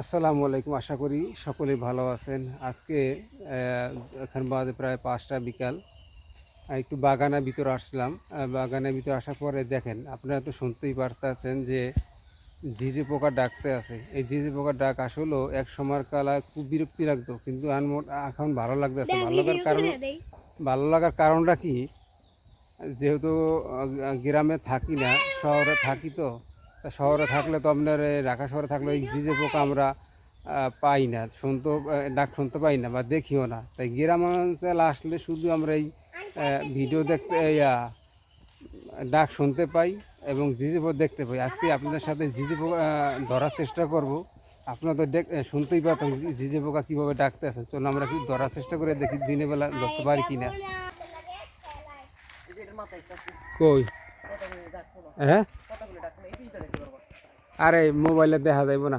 আসসালামু আলাইকুম। আশা করি সকলেই ভালো আছেন। আজকে এখন বাজে প্রায় ৫টা বিকাল। একটু বাগানের ভিতরে আসলাম। বাগানের ভিতরে আসার পরে দেখেন, আপনারা তো শুনতেই পারতেছেন যে ঝিঁঝি পোকা ডাকতে আছে। এই ঝিঁঝি পোকার ডাক আসলেও এক সময়ের কালে খুব বিরক্তি লাগতো, কিন্তু এখন ভালো লাগতেছে। ভালো লাগার কারণটা কি? যেহেতু গ্রামে থাকি না, শহরে থাকি, তো তা শহরে থাকলে তো আপনার ঢাকা শহরে থাকলে এই ঝিঁঝে পোকা আমরা পাই না, ডাক শুনতে পাই না বা দেখিও না। তাই গ্রাম অঞ্চল আসলে শুধু আমরা এই ভিডিও দেখতে ডাক শুনতে পাই এবং ঝিঁঝে পোকা দেখতে পাই। আজকে আপনাদের সাথে ঝিঁঝে পোকা ধরার চেষ্টা করব। আপনারা তো শুনতেই পারতাম ঝিঁঝে পোকা কীভাবে ডাকতে আছে। চলো আমরা কি ধরার চেষ্টা করে দেখি দিনের বেলা ধরতে পারি কিনা। কই? হ্যাঁ, আরে মোবাইলে দেখা যাইব না।